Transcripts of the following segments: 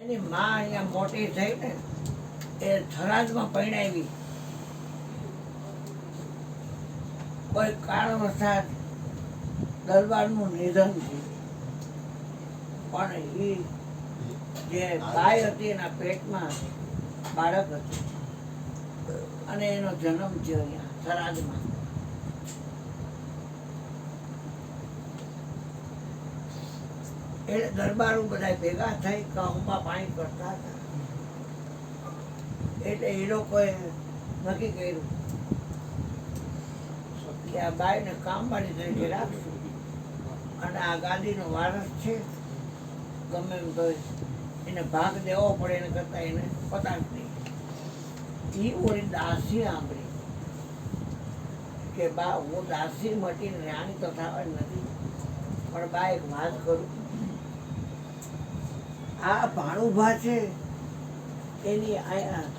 એની માં અહીંયા મોટી થઈ ને એ થરાદમાં પરણાવી. કોઈ કારણવશાત દરબારનું નિધન થયું, પણ એ જે ગાય હતી એના પેટમાં બાળક હતું અને એનો જન્મ થયો અહીંયા થરાદમાં. એટલે દરબારો બધા ભેગા થઈ કહુંમાં પાણી કરતા હતા. એટલે એ લોકોએ નક્કી કર્યું કે આ બાઈને કામવાળી તરીકે રાખશું અને આ ગાદીનો વારસ છે, ગમે એમ તો એને ભાગ દેવો પડે એને કરતા એને પતાવી દે. એ ઓળી દાસી સાંભળી કે બા હું દાસી મટીને રાણી તો થવાની નથી, પણ બા એક વાત કરું, આ ભાણુભા છે એની અહીંયા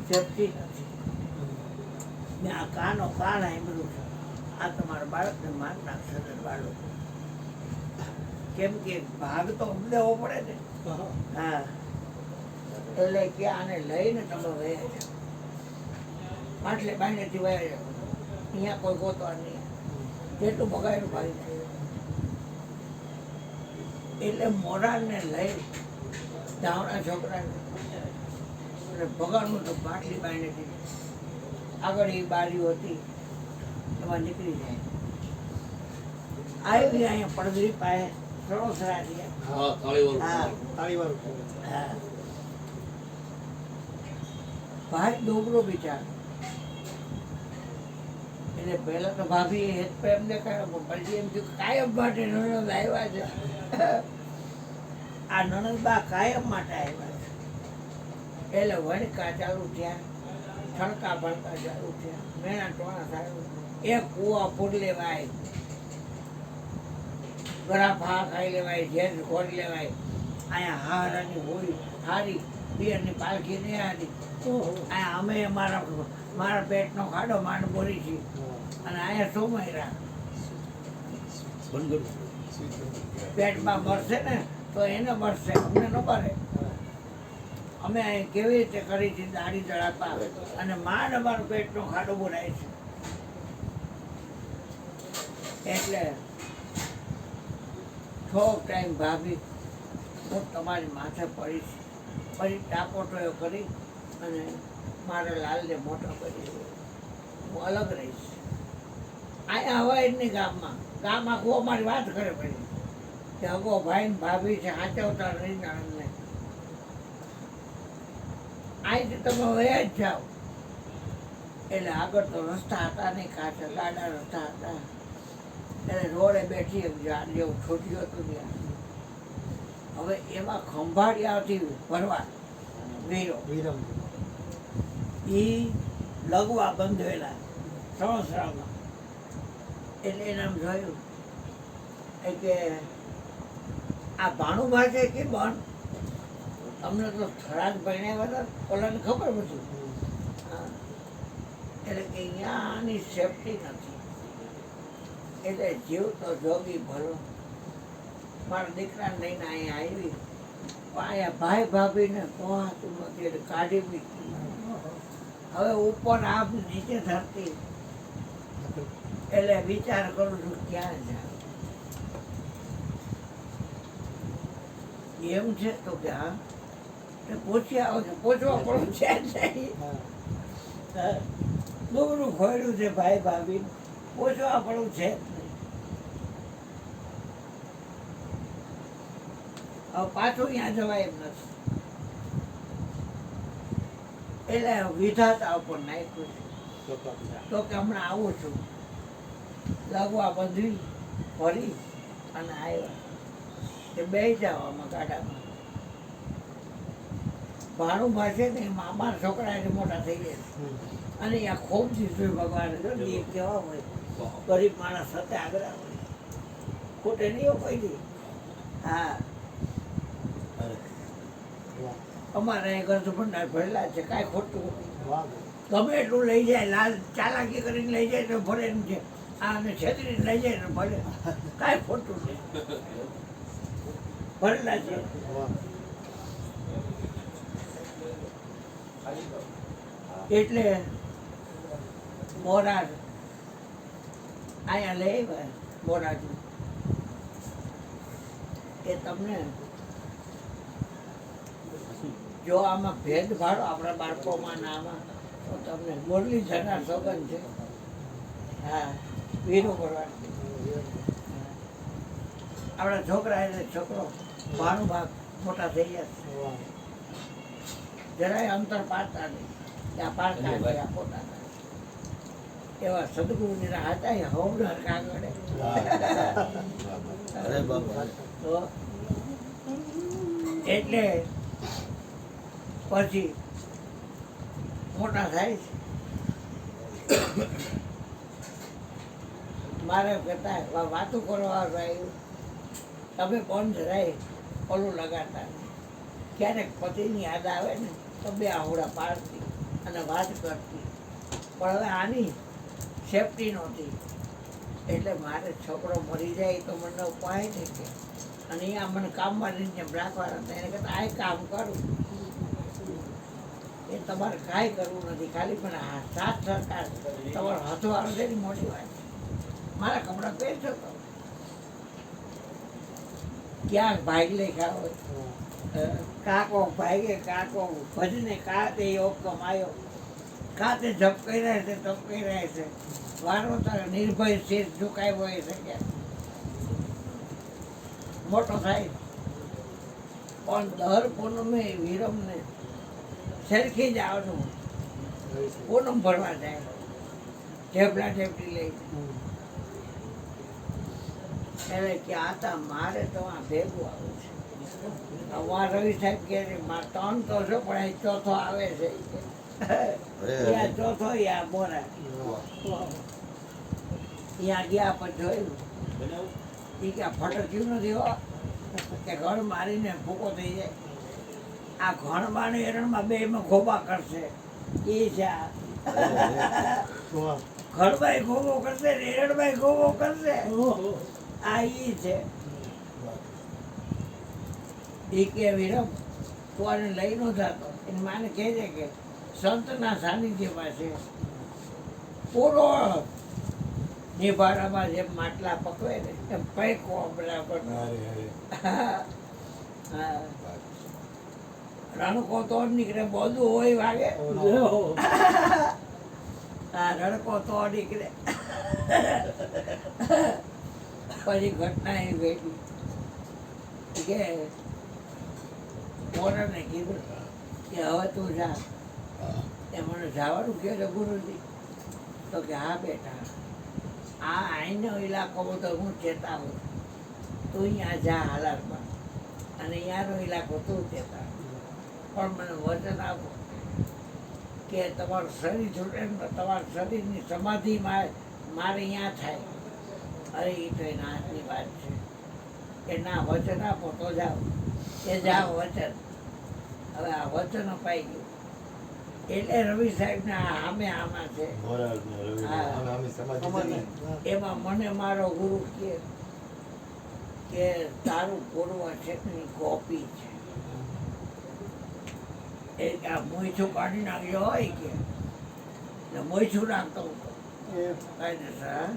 સેફટી નથી. મેં આ કાન સાંભળ્યું છે, આ તમારા બાળકને માર નાખશે દરબારો, કેમ કે ભાગ તો દેવો પડે ને. હા, એટલે કે આને લઈને તમે વયા જાઓ, પાટલે બાયણેથી વયા જાઓ, અહીંયા કોઈ ગોતવા નહીં, જેટલું બગાડ્યું ભાઈ જાય. એટલે મોરારને લઈ દાવણા છોકરાને અને ભગવાનનું તો પાટલી બાયણેથી આગળ એ બારીઓ હતી એમાં નીકળી જાય. આવી અહીંયા પડદરી પાસે સરોસરા ભાઈ ડોબરો બિચાર. એટલે પહેલા તો ભાભી હેત પ્રેમ દેખાયો, પછી એમ થયું કાયમ માટે નણંદ આવ્યા છે. આ નણંદબા કાયમ માટે આવ્યા છે. એટલે વણકા ચાલુ થયા, છણકા ભણકા ચાલુ થયા, મેણા ટોણા ચાલુ, એક કુવા ફૂડ લેવાય, ગળા ફા ખાઈ લેવાય, ઝેર ખોરી લેવાય. અહીંયા હારાની હોળી હારી, પિયરની પાલખી નહીં હારી. અહીંયા અમે મારા પેટનો ખાડો માંડ બોરી છીએ અને અહીંયા સોમયરા પેટમાં મરશે ને તો એને મરશે, અમને ન મરે. અમે અહીં કેવી રીતે કરી છે દાઢી દળાપા અને માંડ અમારો પેટનો ખાડો બોલાય છે. એટલે થોડોક ટાઈમ ભાભી હું તમારી માથે પડીશ, પછી ટાપોટોયો કરી અને મારા લાલને મોટો કરી હું અલગ રહીશ. અહીંયા હવાય જ નહીં ગામમાં, ગામ આખું અમારી વાત કરે પડી કે હગો ભાઈ ને ભાભી છે, સાચવતા નહીં નણંદને. અહીંથી તમે વયા જ જાઓ. એટલે આગળ તો રસ્તા હતા નહીં, કાચા ગાડા રસ્તા હતા. એટલે રોડે બેઠી ઝાડ જેવું છોટ્યું હતું ત્યાં. હવે એમાં ખંભાળિયાથી ભરવા વીરો એ લગવા બંધવેલા સણસરામાં. એટલે એને આમ જોયું કે આ ભાણુભા છે કે બન, તમને તો થરાદ પરણાવ્યા હતા, ઓલાને ખબર બધું. એટલે કે અહીંયા આની સેફટી નથી, એટલે જીવ તો જોગી ભલો. મારા દીકરાને લઈને અહીંયા આવી, પણ અહીંયા ભાઈ ભાભીને પહોંચતું નથી એટલે કાઢી મૂકી. હવે ઉપર આપ નીચે ધરતી, એટલે વિચાર કરું છું ક્યાં જાય. એમ છે તો કે હા પૂછી આવો છો, પૂછવા પડું છે નહીં. દૂરનું ખોયડું છે ભાઈ ભાભી, પૂછવા પડું છે જ નહીં. હવે પાછું અહીંયા જવાય એમ નથી. એટલે વિધાતા ઉપર નાખ્યું છે તો કે હમણાં આવું છું, લગવા બંધી ફરી અને આવ્યા કે બે જવામાં ગાડામાં. ભાણુભા છે ને મામા છોકરા એને મોટા થઈ ગયા અને અહીંયા ખૂબ દીધું ભગવાન કેવા હોય, ગરીબ માણસ સાથે આગળ હોય, ખોટે નહીં કોઈ દી. હા, અમારે અહીં ગરજ ભંડાર ભરેલા છે, કાંઈ ખોટું ગમે એટલું લઈ જાય, લાલ ચાલાકી કરીને લઈ જાય તો ભરે એમ છે, આ અને છેતરીને લઈ જાય ને ભલે, કાંઈ ખોટું નહીં. ભરેલા છે. એટલે મોરાર અહીંયા લઈ આવ્યા મોરારજી કે તમને જો આમાં ભેદ ભાડો આપણા બાળકોમાં ને આમાં તો તમને મુરલીધરના સોગન છે. હા, વીરો ભરવાની આપણા છોકરા એટલે છોકરો ભાણું ભાગ મોટા થઈ ગયા, જરાય અંતર પાડતા નહીં, ત્યાં પાડતા છે આ પોતાના એવા સદગુરુની હતા એ હવડર કાગળે. તો એટલે પછી મોટા થાય છે. મારે કહેતા વાતું કરવા આવ્યું તમે કોણ જરાય ઓલું લગાડતા નહીં. ક્યારેક પતિની યાદ આવે ને તો બે આવડા પાડતી અને વાત કરતી, પણ હવે આની સેફટી નહોતી. એટલે મારે છોકરો મરી જાય તો મને ઉપાય નહીં કે, અને અહીંયા મને કામમાં લઈને રાખવાના હતા. એને કહેતા આ કામ કરું એ તમારે કાંઈ કરવું નથી, ખાલી પણ આ સાથ સરકાર તમારો હાથો આવે છે ને મોટી વાત. મારા કપડાં પહેરશો તો ક્યાંક ભાગ લેખા હોય, કાકો ભાગે કાકો ભજને કાતે યોગ કમાયો, કાતે જપ કરી રહ્યા છે તપ કરી રહ્યા છે, વારો તારે નિર્ભય શેષ ઝુકાવ્યો હોય શકે મોટો થાય. પણ દર પૂનમે વિરમને સરખી જ આવવાનું, પૂનમ ભરવા જાય ઢેપલા ઢેપલી લઈને. એટલે કે આતા મારે તો આ ભેગું આવે છે. અમારા રવિ સાહેબ કે ત્રણ તો છો પણ અહીં ચોથો આવે છે. ત્યાં ચોથો યા બોરા ત્યાં ગયા પણ જોયું એ કે ફટક્યું નથી હો કે ઘર મારીને ભૂકો થઈ જાય. આ ઘણમાં ને એરણમાં બે માં ગોબા કરશે એ છે. ઘરભાઈ ગોબો કરશે ને એરણભાઈ ગોબો કરશે. આ ઈ છે. એ કે વિરમ તું આને લઈ નો થતો. એની માને કહે છે કે સંતના સાનિધ્યમાં છે પૂરો નિભાડામાં જેમ માટલા પકવે ને એમ પૈકો બરાબર. રણકો તો નીકળે બધું હોય વાગે. હા, રણકો તો નીકળે. પછી ઘટના એ ઘટી કે મોરાને કીધું કે હવે તું જા. એ મને જવાનું કહે છે ગુરુજી. તો કે હા બેટા, આ અહીંનો ઇલાકો બધો હું ચેતાવું, તું અહીંયા જા હાલારમાં, અને અહીંયાનો ઇલાકો તું ચેતા. પણ મને વચન આપો કે તમારું શરીર છૂટે ને તમારા શરીરની સમાધિ મારે અહીંયા થાય. અરે એ તો એના હાથની વાત છે કે ના વચન આપો તો જાઓ. એ જાઓ વચન. હવે આ વચન અપાઈ ગયું એટલે રવિ સાહેબ ને આમે આમાં છે. એમાં મને મારો ગુરુ કે તારું પૂર્વ ક્ષેત્રની કોપી છે. એ કે આ મોઈછું કાઢી નાખ્યો હોય કે મોઈછું નાખતો હતો કાયદેસર.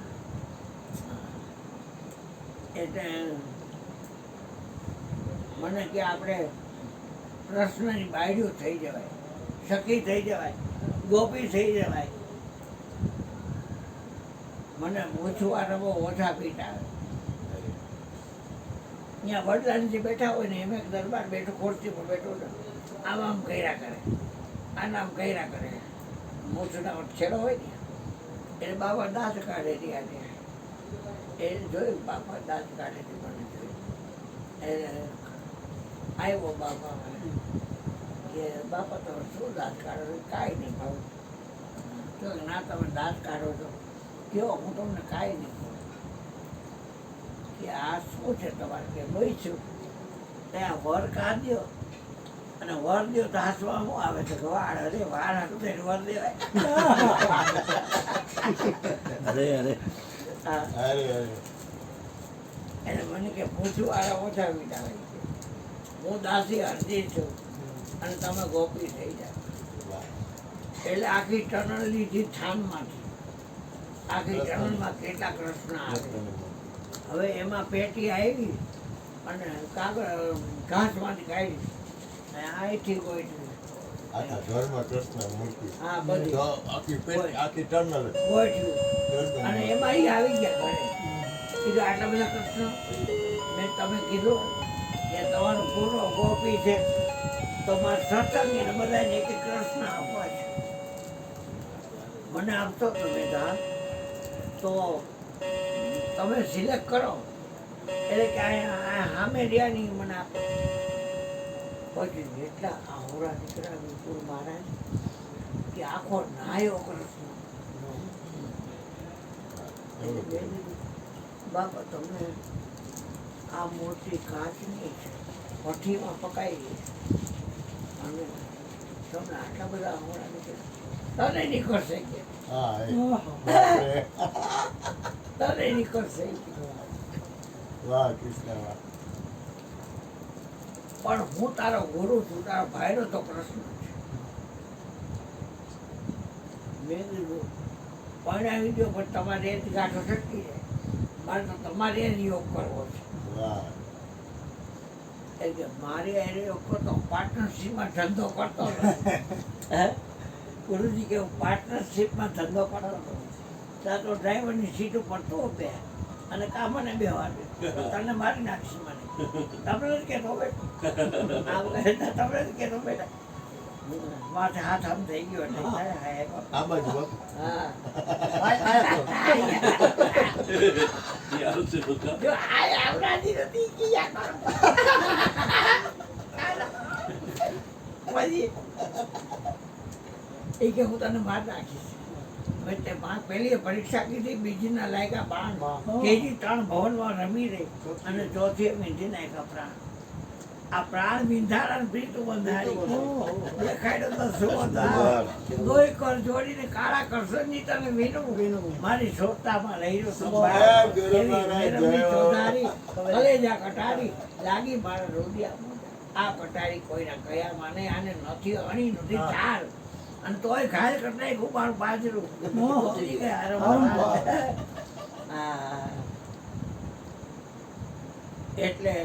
એટલે મને કે આપણે પ્રશ્નની બાયડીઓ થઈ જવાય, સખી થઈ જવાય, ગોપી થઈ જવાય. મને મૂછવાળા બહુ ઓછા પીટ આવે. અહીંયા વડદાનજી બેઠા હોય ને એમ એક દરબાર બેઠો ખોરશી પર બેઠો ને આમ આમ કર્યા કરે, આમ કર્યા કરે. મૂછના છેડો હોય ને એટલે બાબા દાંત કાઢે રહ્યા. એ જોયું બાપા દાંત કાઢે મને જોયું. એટલે આવ્યો બાપા કે બાપા તમે શું દાંત કાઢો છો? કાંઈ નહીં ભાવ. તો ના તમે દાંત કાઢો છો કયો? હું તમને કાંઈ નહીં કહું કે આ શું છે તમારે કે લોહી છું. ત્યાં વર કાઢ્યો અને વર દો તો હાથમાં શું આવે છે? વાળ. અરે વાળ હતું એને વર દેવાય. હા, એટલે મને કે પૂછું વાળા ઓછા મીઠા હોય છે. હું દાસી અરજી છું અને તમે ગોપી થઈ જાઓ. એટલે આખી ટનલ લીધી થાનમાંથી. આખી ટનલમાં કેટલા કૃષ્ણ આવે. હવે એમાં પેટી આવી અને કાગળ ઘાસમાંથી કાઢી અહીંથી કોઈ આખા ઘરમાં કૃષ્ણ મૂર્તિ. હા બધી તો આખી ટર્નલ ગોઠવ્યું અને એમાં ઈ આવી ગયા ઘરે. કીધું આટલા બધા કૃષ્ણ મેં તમે કીધું કે તમારો પૂરો ગોપી છે તો મારે સત્સંગ એને બધાને એક એક કૃષ્ણ આપવા છે. મને આપતો તમે દાન તો તમે સિલેક્ટ કરો એટલે કે આ સામે રહ્યાની મને આપો. પછી એટલા આવડા દીકરા વિપુલ મહારાજ કે આખો નાયો કૃષ્ણ. બાપા તમે આ મૂર્તિ કાચની છે, ભઠ્ઠીમાં પકાઈ છે અને તમને આટલા બધા આવડા દીકરા તને નીકળશે કે તને નીકળશે. વાહ કૃષ્ણ વાહ. પણ હું તારો ગુરુ છું, તારો ભાઈનો તો પ્રશ્ન છે. મેં કીધું પરણાવી દો પણ તમારે એ જ ગાંઠો છટકી જાય. મારે તો તમારે એ જ યોગ કરવો છે. એટલે કે મારે એ યોગ કરતો પાર્ટનરશીપમાં ધંધો કરતો હે ગુરુજી કે પાર્ટનરશીપમાં ધંધો કરતો હતો. ત્યાં તો ડ્રાઈવરની સીટ ઉપર તો બે અને કામને બે વાર તને મારી નાખશે મને. તમને જ કહેતો બેઠો તમને જ કહેતો બેઠા માથે હાથ આમ થઈ ગયો એટલે આ બાજુ હા જો આવડાતી નથી કિયા કરો પછી એ કે હું તને માર નાખીશ. એટલે પહેલી પરીક્ષા કીધી, બીજીના લાયકા 12, કેજી 3 ભવનમાં રમી રહી અને ચોથી મીંધી નાખ્યા પ્રાણ. આ પ્રાણ વિંધારા પ્રીત બંધારી દેખાડ્યો તો સુવધાર દોય કર જોડીને કાળા કરશનની તને વીનું મારી સોતામાં લઈ ચોધારી કલેજા કટારી લાગી મારા રોડિયા. આ કટારી કોઈના કયા માને આને નથી અણી નથી ચાર અને તોય ઘાયલ કરતા ખૂબ મારું બાજરું એટલે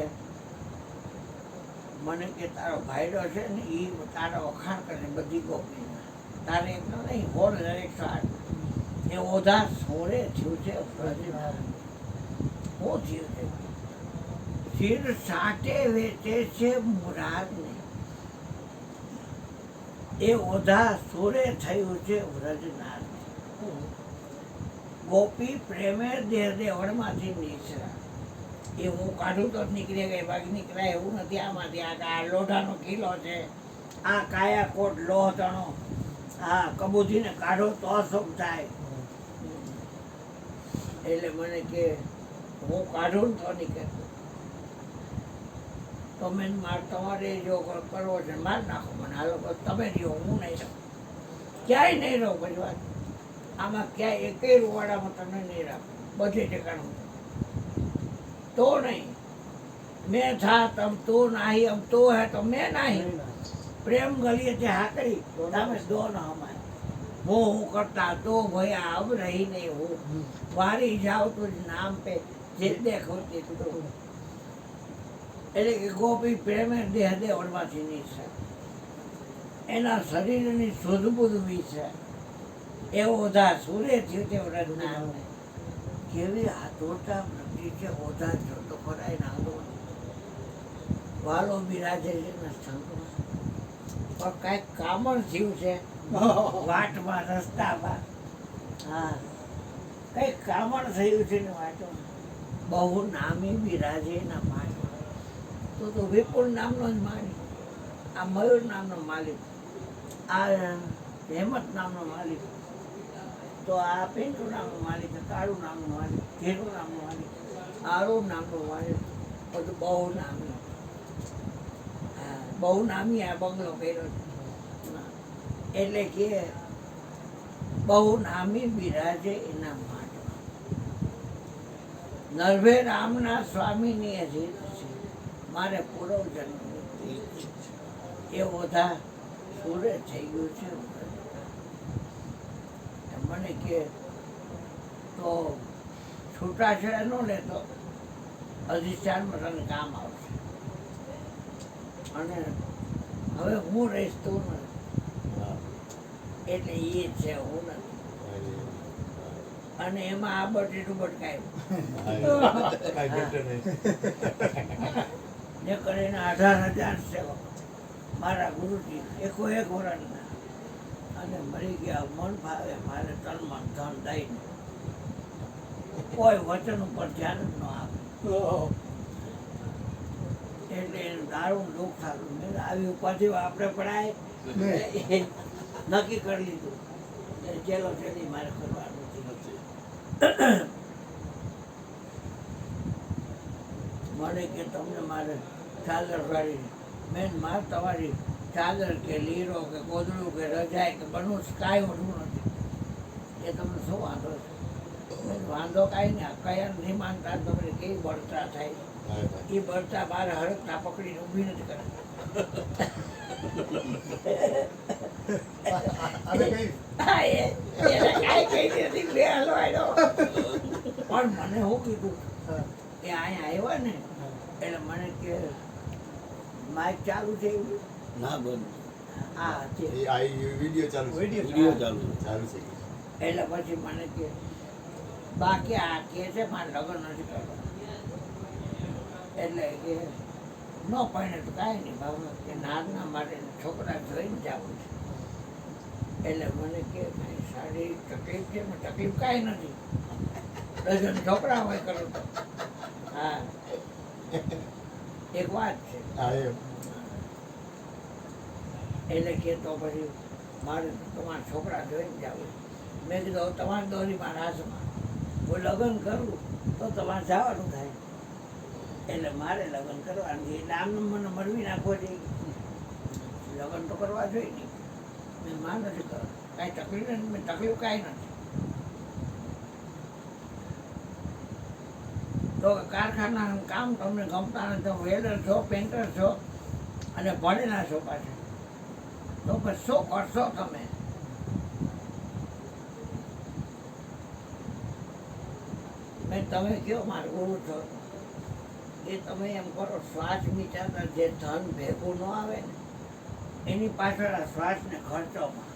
મને કે તારો ભાઈડો છે ને એ તારા વખાણ કરે બધી ગોપી તારે એક નહીં હોળ દરેક સાઠ એ ઓધા સોરે થયું છે. શું થયું છે? શિર સાટે વેચે છે મુરાદને એ ઓધા સોરે થયું છે વ્રજનાર. ગોપી પ્રેમે દેહ દેવળમાંથી નીચરા. એ હું કાઢું તો જ નીકળી ગઈ, ભાગ નીકળાય એવું નથી. આમાંથી આ લોઢાનો કિલ્લો છે, આ કાયા કોટ લોહ તણો, હા કબૂજીને કાઢો તો સુખ થાય. એટલે મને કે હું કાઢું તો નીકળે તો મેં તમારે જો કરવો છે માર નાખો મને. આ લોકો તમે રહ્યો, હું નહીં રહું, ક્યાંય નહીં રહું. પછી વાત આમાં ક્યાંય એકેય રૂવાડામાં તમે નહીં રાખો, બધે ઠેકાણું તો નહીં. મેં થા તમ તું નહીં, અમ તું હે તો મેં નહીં. પ્રેમ ગલીએ તે હાકડી તમે દો ન હમાય. હું કરતા તો ભયા અબ રહી નહીં હું વારી જાઓ તું નામ પે જે દેખો તે તું. એટલે કે ગોપી પ્રેમે દેહ દેવળમાંથી નીચે એના શરીરની સુધબુધ છે એવો ઓધા સૂર્ય થયું તે વ્રજનારને. કેવી હાથોટા વૃત્તિ છે ઓધા જોતો ખરાય નાંદો વાલો બિરાજે છે ને સંતમાં પણ કાંઈક કામણ થયું છે વાટમાં રસ્તામાં. હા કંઈક કામણ થયું છે ને વાટમાં. બહુ નામી બિરાજે એના પાઠમાં. તો વિપુલ નામનો જ માલિક, આ મયુર નામનો માલિક, આ હેમત નામનો માલિક, તો આ પિન્ટુ નામનો માલિક, કાળુ નામનો માલિક, ધીરુ નામનો માલિક, આરુ નામનો માલિક, બધું બહુ નામી. હા બહુ નામી આ બંગલો કર્યો છે. એટલે કે બહુ નામી બિરાજે એના માટમાં. નરભે રામના સ્વામીની રીત છે મારે પૂરો જન્મ એ બધા સુરે થઈ ગયું છે. મને કે તો છૂટાછેડા ન લેતો અધિષ્ઠાનમાં તને કામ આવશે. અને હવે હું રહીશ તું નથી, હા. એટલે એ છે, હું નથી. અને એમાં આ બટેટું બટકાયું કાંઈ ઘટે નહીં. ને કરીને 18,000 સેવક મારા ગુરુજી એકો એક વર્ષના, અને મરી ગયા. મન ફાવે મારે તન મન ધન દઈને કોઈ વચન ઉપર ધ્યાન જ ન આપે. એટલે એનું દારૂણ દુઃખ થતું. મેં કીધું આવી ઉપાધિ આપણે પડાય નક્કી કરી લીધું. ચેલો ચેલી મારે કરવાનું નથી. મને કે તમને મારે ચાદર વાળી, મેં મારે તમારી ચાદર કે લીરો કે ગોદડું કે રજાઈ કે બનવું કાંઈ ઓછું નથી. એ તમને શું વાંધો છે? મેં કીધું વાંધો કાંઈ નહીં. કયા નહીં માનતા તમને કેવી બળતરા થાય. એ બળતા મારે હરકતા પકડીને ઊભી નથી કરે. હા, એને કાંઈ કહી નથી, બે હલવાયો. પણ મને શું કીધું કે અહીંયા આવ્યા ને એટલે મને કે માઇક ચાલુ છે એવું? ના બંધ. હા છે. વિડીયો ચાલુ છે. વિડીયો ચાલુ. ચાલુ છે. એટલે પછી મને કે બાકી આ કે છે મારે લગ્ન નથી કરવા. એટલે કે ન પડે તો કાંઈ નહીં બાબા, કે નાના માટે છોકરા જોઈને જવું છે. એટલે મને કે કાંઈ સારી તકલીફ છે. પણ તકલીફ કાંઈ નથી, ડઝન છોકરા હોય કરો તો. હા, એક વાત છે. હા, એમ. એટલે કે તો પછી મારે તમારા છોકરા જોઈને જવું. મેં કીધું હવે તમારી દોરી મારા હાથમાં, હું લગ્ન કરું તો તમારે જવાનું થાય. એટલે મારે લગ્ન કરવાનું છે. એટલે આમને મને મળવી નાખવો જોઈએ. લગ્ન તો કરવા જોઈએ નહીં. મેં માં નથી કરવા, કાંઈ તકલીફ નથી. મેં તકલીફ કાંઈ નથી. તો કારખાનાનું કામ તમને ગમતા નથી, તમે વેલ્ડર છો, પેન્ટર છો અને ભણેલા છો પાછા, તો પછી શું કરશો તમે? મેં તમે કયો મારો ગુરુ છો, એ તમે એમ કરો શ્વાસ વિચારતા જે ધન ભેગું ન આવે ને એની પાછળ આ શ્વાસને ખર્ચોમાં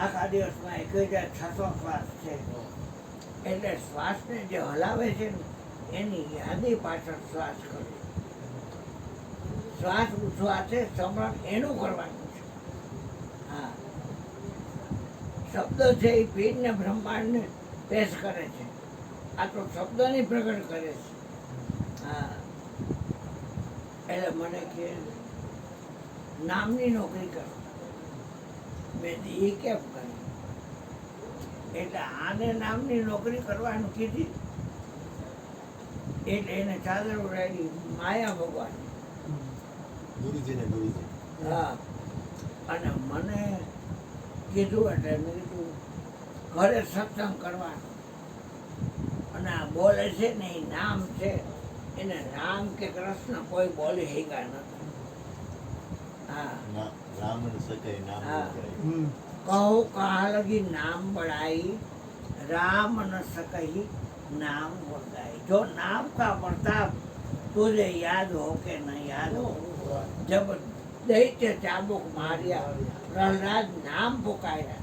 આખા દિવસમાં 1,600 શ્વાસ છે. એટલે શ્વાસને જે હલાવે છે ને એની યાદી પાછળ શ્વાસ કરો. શ્વાસ ઉચ્છવાસે સમરણ એનું કરવાનું છે. હા, શબ્દ છે એ પીઠને બ્રહ્માંડને પેશ કરે છે. આ તો શબ્દની પ્રગટ કરે છે. હા, એટલે મને કે નામની નોકરી કરો. મેં એ કેમ કરી? એટલે આને નામની નોકરી કરવાનું કીધી. એટલે એને ચાદર ઉડાડી માયા ભગવાન. ગુરુજીને ગુરુજી. હા, અને મને કીધું એટલે મેં કીધું ઘરે સત્સંગ કરવાનો. અને આ બોલે છે ને એ નામ છે, એને રામ કે કૃષ્ણ કોઈ બોલી શક્યા નથી. હા, રામ ન સકાય નામ હા. બોલાય. કહું કહા લગી નામ बढ़ाई, राम न सकही नाम बोलाई. जो नाम का प्रताप तुझे याद हो के न याद हो. जब दैत्य चाबुक मारिया, प्रहलाद नाम पुकार्યા,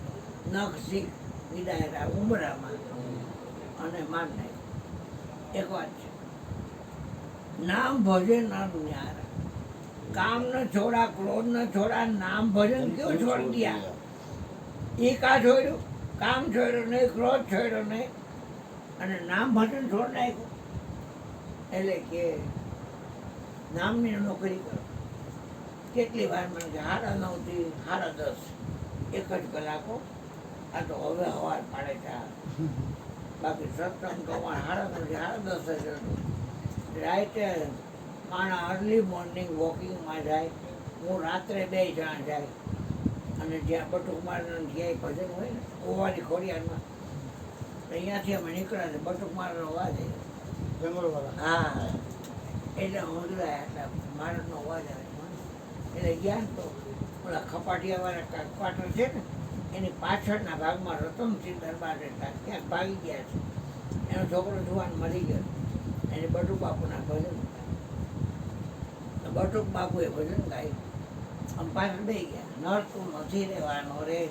નખ શીખ વિદાયરા ઉમરામાં અને માન નાખ્યું. એક વાત છે, નામ ભજે નર ન્યારા. काम न छोड़ा, क्रोध न छोड़ा, नाम भजन क्यों छोड़ दिया? એ કા છોડ્યું? કામ છોડ્યું નહીં, ક્રોધ છોડ્યો નહીં, અને નામ ભજન છોડ નાખ્યું. એટલે કે નામની નોકરી કરો. કેટલી વાર મને કે 9:30 થી 10:30 એક જ કલાકો. આ તો હવે હવાર પાડે છે. બાકી સત્સંગ તો 9:30 થી 10:30 જ હતું. રાતે માણસ અર્લી મોર્નિંગ વોકિંગમાં જાય. હું રાત્રે 2 જણા જાય. અને જ્યાં બટુકમારનું ક્યાંય ભજન હોય ને ઓવાની ખોડિયારમાં, અહીંયાથી અમે નીકળ્યા છે બટુકમારનો અવાજ હા, એટલે હું જોયા એટલે મારનો અવાજ આવે. એટલે ગયા ને તો ઓલા ખપાટિયાવાળા ક્વાર્ટર છે ને એની પાછળના ભાગમાં રતનસિંહ દરબાર રહેતા ક્યાંક ભાગી ગયા છે. એનો છોકરો જુવાન મરી ગયો. એને બટુક બાપુના ભજન બટુક બાપુએ ભજન ગાયું. આમ પાછળ બે ગયા. નર તું નથી રહેવાનો રે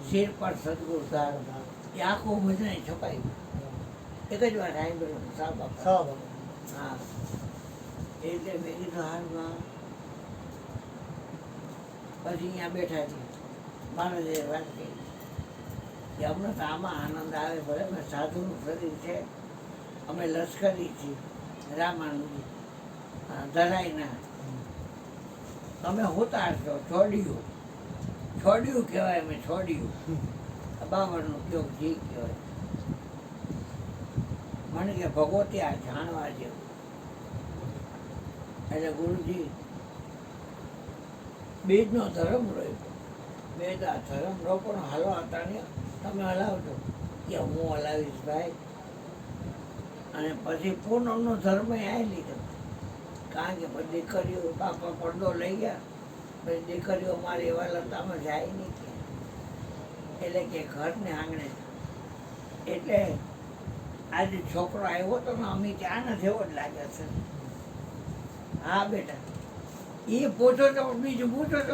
શિર પર સદગુરુ ધાર. એ આખું ભજન છપાઈ ગયું. એક જ વાર સાંભળ્યું સાહેબ બાપા. હા એટલે મેં કીધું હાલમાં પછી અહીંયા બેઠા છીએ. મહારાજે વાત કરી કે અમને તો આમાં આનંદ આવે ભલે મેં સાધુનું શરીર છે, અમે લશ્કરી છીએ રામાનુજી ધરાઈના, તમે હોતા છો છોડ્યું છોડ્યું કહેવાય. અમે છોડ્યું બાવળનું ઉપયોગ જી કહેવાય. મને કે ભગવતી આ જાણવા જેવું. એટલે ગુરુજી બીજનો ધર્મ રહ્યો. વેદ આ ધર્મ રોપણ હલવા હતા ને તમે હલાવજો કે હું હલાવીશ ભાઈ. અને પછી પૂનમનો ધર્મ આવી લીધો. કારણ કે પછી દીકરીઓ બાપા પડદો લઈ ગયા. પછી દીકરીઓ મારી એવા લતામાં જાય નહીં કે એટલે કે ઘરને આંગણે. એટલે આજે છોકરો આવ્યો તો ને અમે ત્યાં નથી એવો જ લાગે છે. હા બેટા એ પૂછો તો બીજું પૂછો તો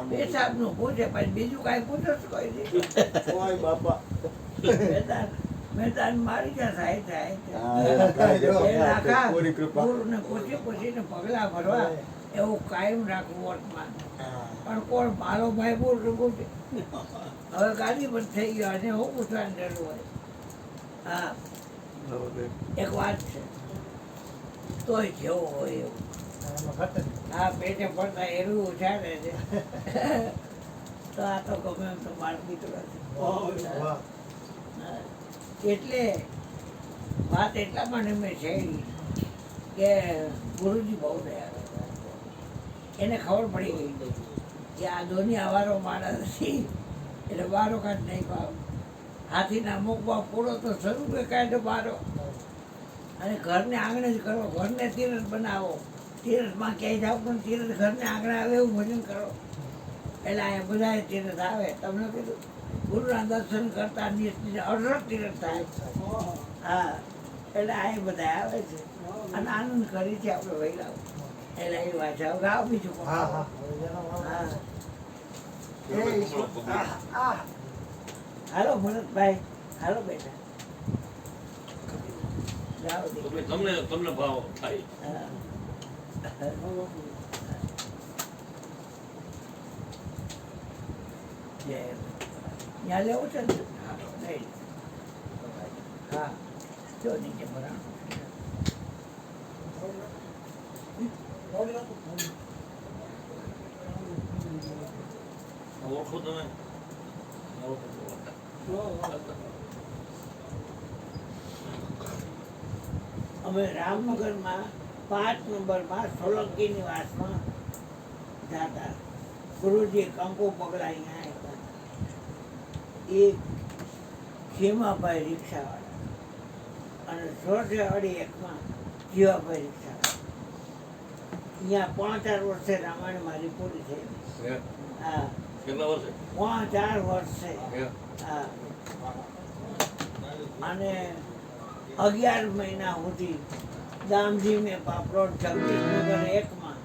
પેશાબનું પૂછે પછી બીજું કાંઈ પૂછો તો કોઈ નહીં. બાપા મેં તાર મારી ગયા સાહેબ ગુરુને પૂછીને પગલાં ભરવા એવું કાયમ રાખવું વર્તમાન. પણ કોણ મારો ભાઈ બોલ પૂછે. હવે ગાડી પર થઈ ગયો અને હું પૂછવાની જરૂર હોય. હા એક વાત છે તોય જેવો હોય એવું. હા પેટે પડતા એરું ઉછાળે છે. તો આ તો ગમે એમ તો મારો દીકરો છે. એટલે વાત એટલા માટે મેં છેડી કે ગુરુજી બહુ દયા. એને ખબર પડી ગઈ કે આ દુનિયા વાળો માણસ નથી. એટલે વારો કાઢ નહીં પાવ. હાથીના મુખમાં પૂરો તો સ્વરૂપે કાઢો બારો. અને ઘરને આંગણે જ કરો. ઘરને તીરથ બનાવો. તીરથમાં ક્યાંય જાઓ પણ તીરથ ઘરને આંગણે આવે એવું ભજન કરો. એટલે અહીંયા બધાએ તીરથ આવે. તમને કીધું ગુરુના દર્શન કરતા 18 તીરથ થાય. હા એટલે આ બધા આવે છે અને આનંદ કરી છે આપણે વૈરાવ. એટલે એ વાત ગાવ બીજું કોણ. હા હાલો ભરતભાઈ હાલો બેટા ગાવ દે. તમને ભાવ થાય. ત્યાં લેવો છે ને નહીં. હા જો નીચે ભરાણું ઓળખો તમે અમે રામનગરમાં 5 નંબરમાં સોલંકી નિવાસમાં જાતા. ગુરુજી કંકુ પગલા અહીંયા આવ્યા. એ ખીમાભાઈ રિક્ષાવાળા અને 101માં જીવાભાઈ રિક્ષાવાળા. અહીંયા 4 વર્ષે રામાયણ મારી પૂરી થઈ. હા કેટલા વર્ષે? 4 વર્ષે. હા અને 11 મહિના સુધી દામજી મેં પાપરોડ જગદીશનગર 1માં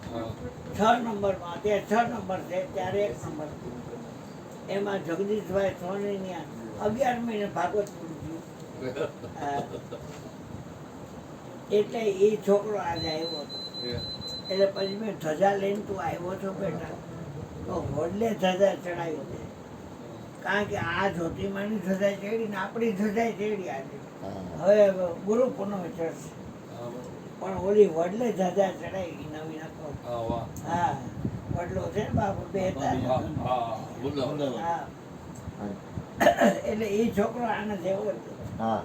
6 નંબરમાં. ત્યાં 6 નંબર છે ત્યારે 1 નંબર. એમાં જગદીશભાઈ સોની 11 મહિને ભાગવત પૂરું થયું. એટલે એ છોકરો આજે આવ્યો હતો. એટલે પછી મેં ધજા લઈને તું આવ્યો છો બેટા તો હોડલે ધજા ચડાવી દે. કારણ કે આ જ્યોતિમાની ધજા ચડી ને આપણી ધજા ચડી આજે. હવે ગુરુ પૂનમે ચડશે પણ ઓલી વડલે ધજા ચડાવી નવી નખો. હા વડલો છે ને બાપુ બે હતા. હા એટલે એ છોકરો આને જેવો જ. હા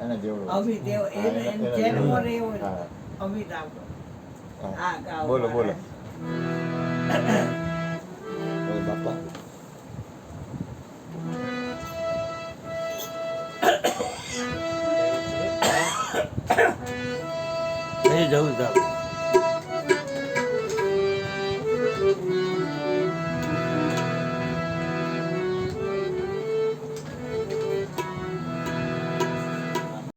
એને જેવડો અમિત એવો એને જન્મ એવો જ અમિત આવતો. હા ગાવ બોલો બોલો બાપા. જવું